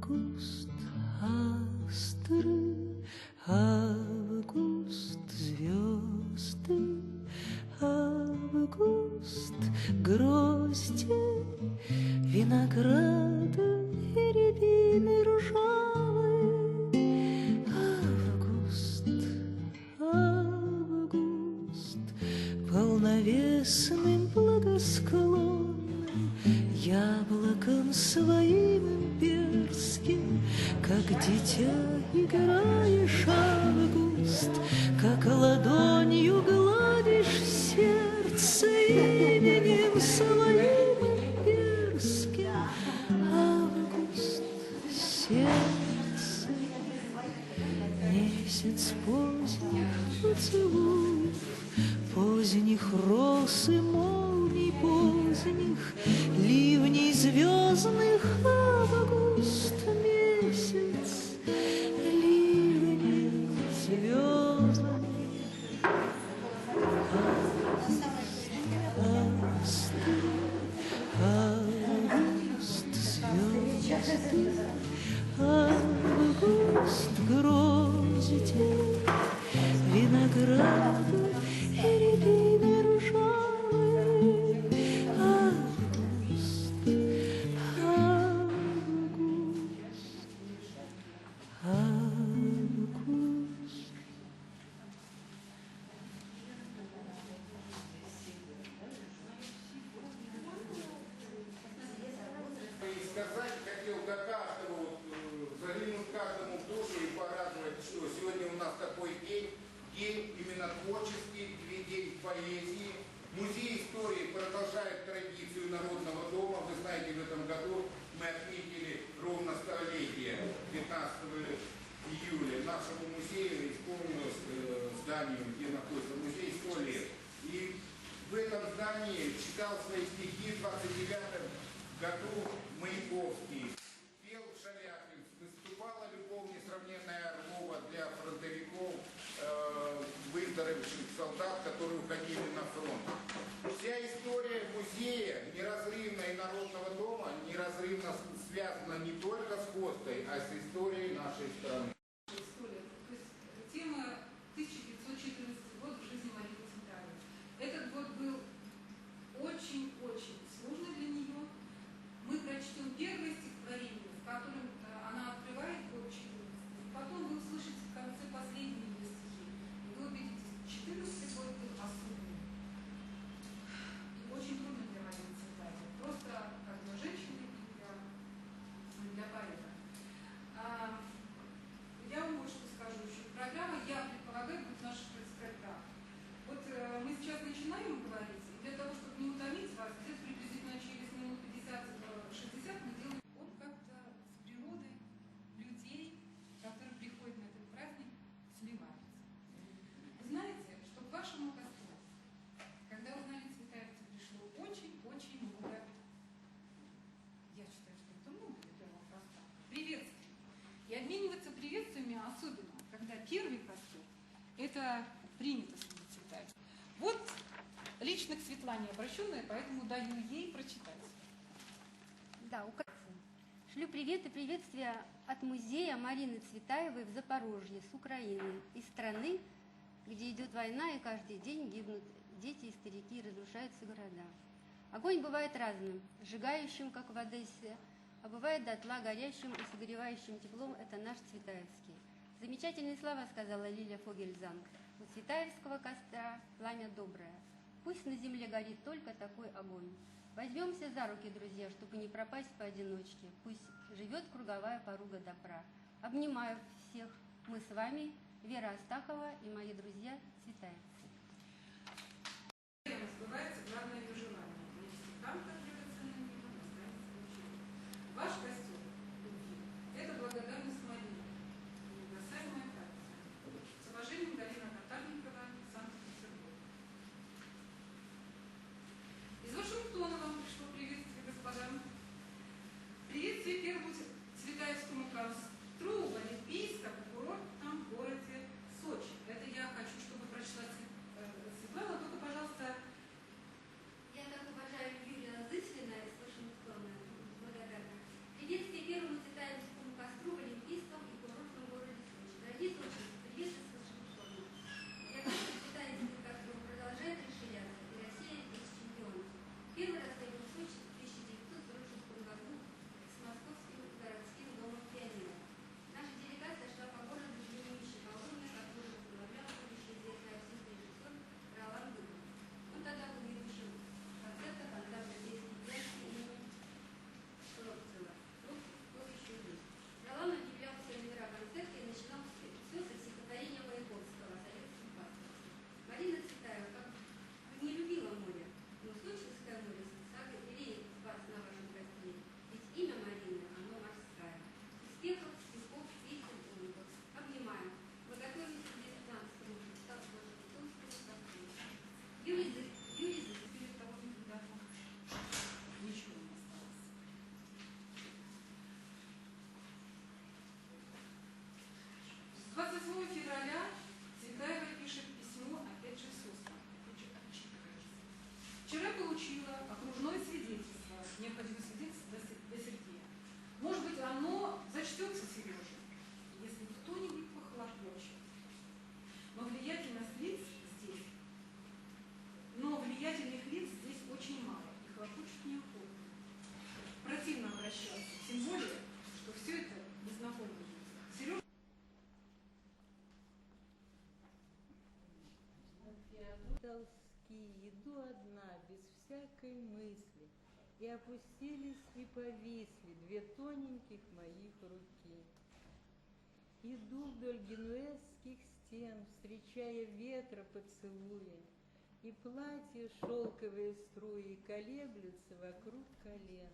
Август, астры, август, звезды, август, грозди, винограда и рябины ржавые. Август, август, полновесным, благосклонным, яблоком своим имперским, как дитя играешь, август, как ладонью гладишь сердце именем своим имперским. Август, сердце, месяц поздних поцелуев, поздних роз и молний поздних, ливней звездных. Август месяц, ливней звездных. Август, звезды, август, грозди, винограда и рябины ржавые. Август, август, август. Сказать хотел до каждого, заглянуть каждому в душу и порадовать, что сегодня у нас такой день, день именно творческий, день поэзии. Музей истории продолжает традицию Народного дома. Вы знаете, в этом году мы отметили ровно столетие, 15 июля. Нашему музею исполнилось зданию, где находится музей, 100 лет. И в этом здании читал свои стихи в 29 году Маяковский, пел Шаляпин, выступала любовь несравненная Орлова для фронтовиков, выздоровевших солдат, которые уходили на фронт. Вся история музея неразрывно и Народного дома неразрывно связана не только с Костой, а с историей нашей страны. Тема 1914 год в жизни Марины Цветаевой. Этот год был очень-очень сложный для нее. Мы прочтем первое стихотворение, в котором она открывает год 14. Потом вы услышите в конце последние ее стихи. И вы увидите, 14 год был особенный. И очень трудно для Марины Цветаевой. Просто как для женщины и для поэта. Я вам вот что скажу еще. Программа, я предполагаю, будет наша программа. Вот мы сейчас начинаем говорить, и для того, чтобы не утомить вас, где-то приблизительно через минут 50-60 мы делаем. Он как-то с природой людей, которые приходят на этот праздник, сливается. Вы знаете, что к вашему костру, когда узнали Цветаевцу, пришло очень-очень много, я считаю, что это много для первого костра, приветствий. И обмениваться приветствиями особенно, когда первый костер, это принято среди Цветаевцев. Вот лично к Светлане обращенная, поэтому даю ей прочитать. Да, шлю привет и приветствия от музея Марины Цветаевой в Запорожье, с Украины, из страны, где идет война и каждый день гибнут дети и старики, разрушаются города. Огонь бывает разным, сжигающим, как в Одессе, а бывает дотла горящим и согревающим теплом. Это наш Цветаевский. Замечательные слова сказала Лилия Фогельзанг. У Цветаевского костра пламя доброе. Пусть на земле горит только такой огонь. Возьмемся за руки, друзья, чтобы не пропасть поодиночке. Пусть живет круговая поруга добра. Обнимаю всех. Мы с вами, Вера Астахова и мои друзья Цветаевцы. Сбывается главное ее желание. Нести там, как драгоценным миром, останется ничего. Ваш костюм – это благодарность Марине. Неугасаемая фраза. С уважением, Галина Татарникова, Санкт-Петербург. Из Вашингтона вам пришло приветствие, господа. Приветствие первому Цветаевскому костру в олимпийском курортном городе Сочи. Это я хочу, чтобы прочла Цветаевская. февраля Цветаева пишет письмо, опять же, сестрам. Отчитывается. Вчера получила окружное свидетельство, необходимое свидетельство до Сергея. Может быть, оно зачтется Сереже, если кто-нибудь похлопочет. Но влиятельных лиц здесь очень мало, и хлопочут неохотно. Противно обращаться, тем более, что все это незнакомые люди. Сережа. Толски, иду одна, без всякой мысли, и опустились и повисли две тоненьких моих руки. Иду вдоль генуэзских стен, встречая ветра поцелуя, и платья шелковые струи колеблются вокруг колен.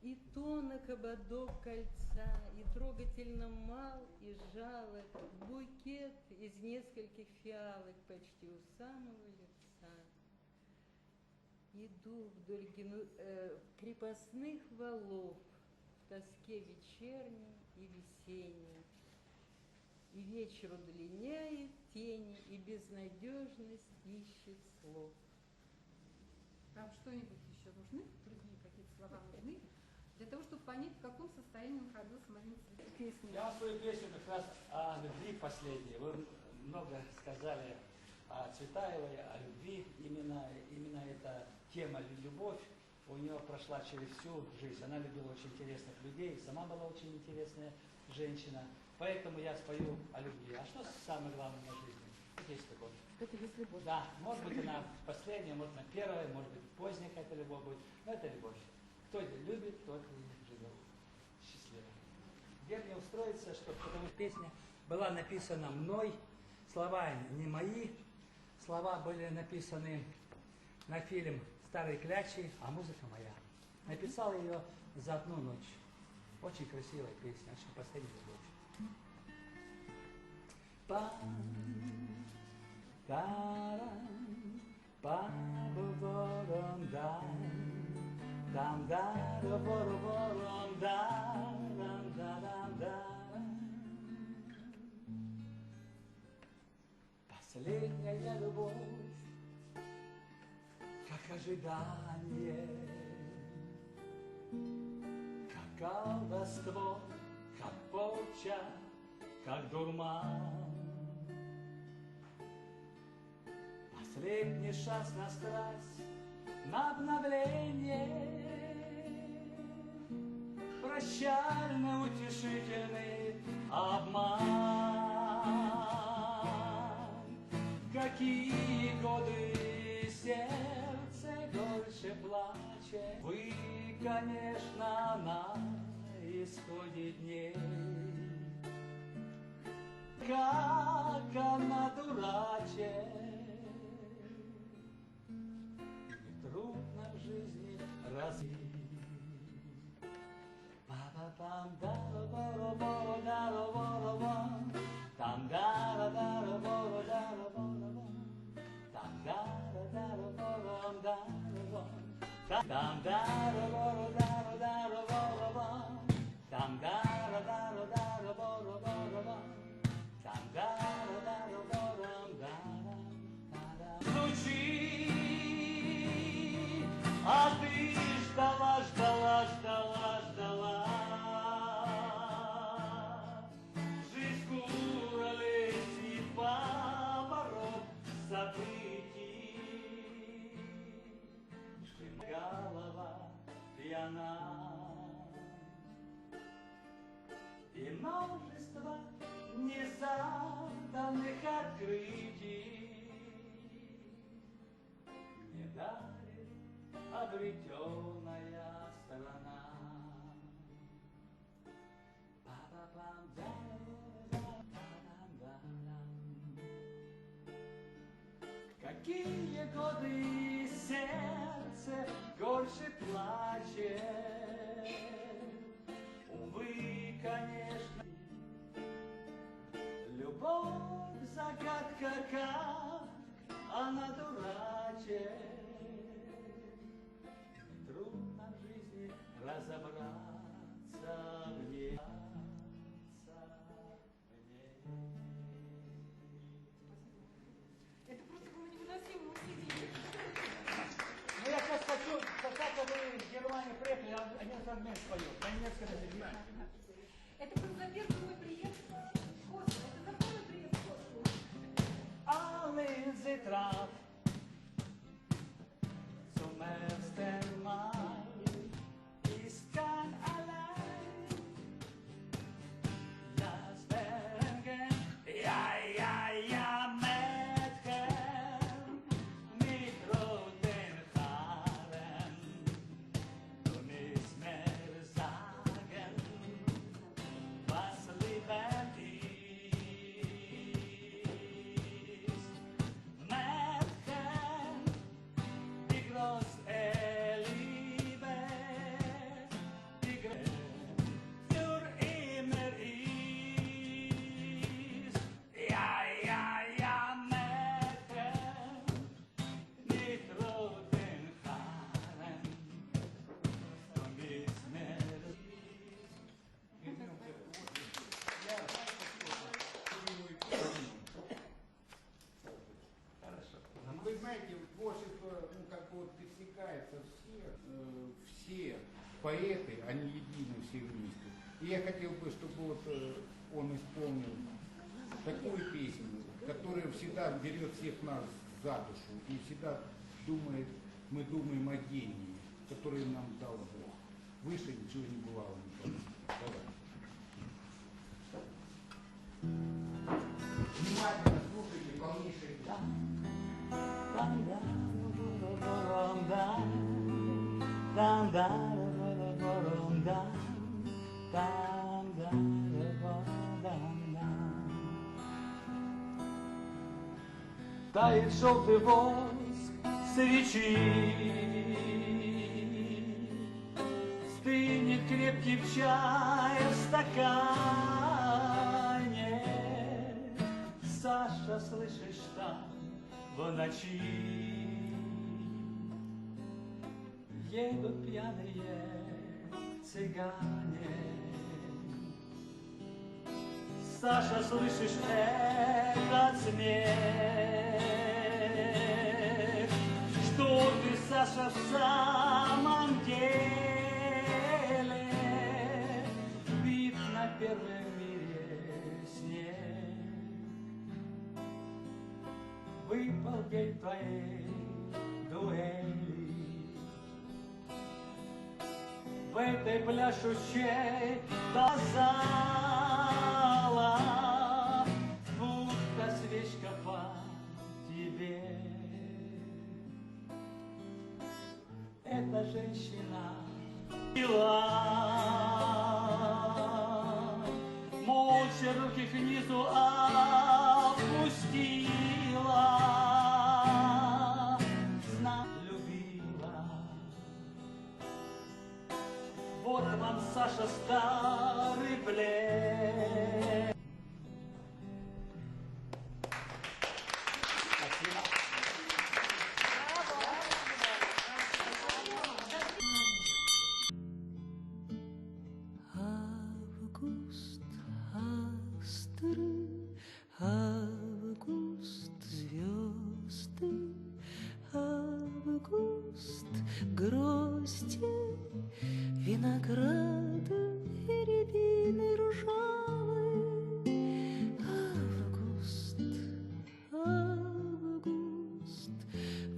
И тонок ободок кольца, и трогательно мал и жалок букет из нескольких фиалок почти у самого лица. Иду вдоль крепостных валов в тоске вечерней и весенней, и вечер удлиняет тени, и безнадежность ищет слов. Вам что-нибудь еще нужны? Другие какие-то слова нужны? Для того, чтобы понять, в каком состоянии находилась Марина Цветаева. Я свою песню как раз о любви последней. Вы много сказали о Цветаевой, о любви. Именно эта тема «любовь» у нее прошла через всю жизнь. Она любила очень интересных людей, сама была очень интересная женщина. Поэтому я спою о любви. А что самое главное на жизни? Есть такое. Это есть любовь. Да, может быть, она последняя, может, она первая, может быть, поздняя какая-то любовь будет. Но это любовь. Кто любит, тот и живет счастливо. Где мне устроиться, чтобы потому что песня была написана мной, слова не мои, слова были написаны на фильм «Старые клячи», а музыка моя. Написал ее за одну ночь. Очень красивая песня, очень последняя любовь. Последняя любовь, как ожидание, как колдовство, как порча, как дурман. Последний шанс на страсть, на обновление, прощально утешительный обман. Какие годы сердце горше плачет, вы, конечно, на исходе дней. Как она дурачит, трудно в жизни развить. Па-па-пам, да-ра-ба-ра-ба, да-ра-ба-ра-ба, там да-ра-да-ра-ба-ра-да-ра-ба-ра-ба, там да-ра-да-ра-ба-рам, да-ра-ба, там да-ра-ба-ра-да-ра-да-ра-ба-ра-ба, там да-ра-да-ра-да-ра-ба-ра-ба-ра-ба, там да-ра-да-ра-ба-рам, звучи, а ты ждала, ждала, ждала, ждала. Жизнь куролесит поворот событий, голова пьяна, и множество незаданных открытий не дарит обретенная страна. Какие годы сердце горше плачет, увы, конечно, любовь загадка, как она дурачит. Трудно в жизни разобраться в ней. Они фрагмент поют, на немецком языке. Это был за первый мой приезд в Косово. Это за второй приезд в Косово. Alle sind drauf zum ersten Mal. Ich kann allein das Bergen, ja, Mädchen mit roten Haaren. Du nicht mehr sagen, was Leben ist. Mädchen, die große Liebe, die für immer ist. Ja, Mädchen mit roten Haaren und nicht mehr. Вы знаете, творчество, ну, как бы вот пересекается все поэты, они едины все вместе. И я хотел бы, чтобы вот он исполнил такую песню, которая всегда берет всех нас за душу и всегда думает, мы думаем о гении, который нам дал Бог. Выше ничего не бывало никогда. Давай. Внимательно слушайте, полнейшее. Тает желтый воск свечи, стынет крепкий чай в стакане. Саша, слышишь там в ночи едут пьяные цыгане. Саша, слышишь этот смех? Что ты, Саша, в самом деле? Бит на первом мире снег. Выпал день твоей дуэли. В этой пляшущей до зала, будто свечка по тебе. Эта женщина пила, молча руки к низу опустила, знак любила. Вот вам, Саша, старый плед. Спасибо. Август, астры, август, звезды, август, грозди, винограда и рябины ржавые. Август, август,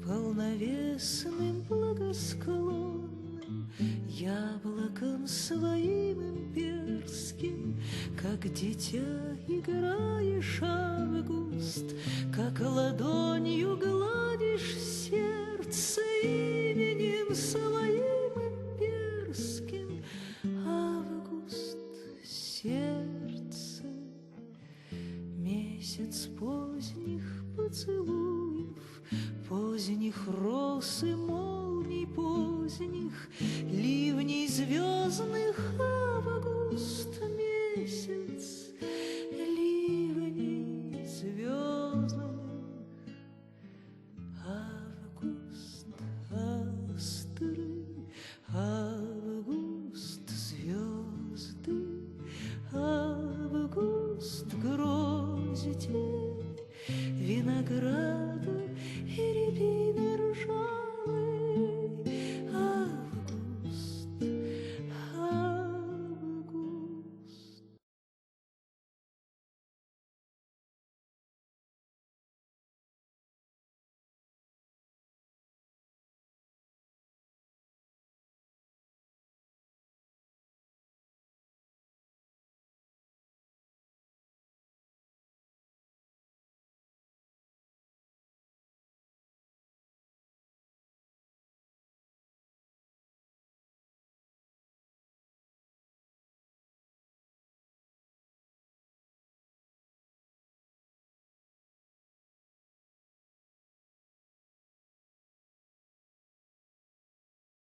полновесным, благосклонным, яблоком своим имперским, как дитя играешь, август, как ладонью гладишь сердце именем своим имперским. Август, сердце, месяц поздних поцелуев, поздних роз и молний, поздних лилий.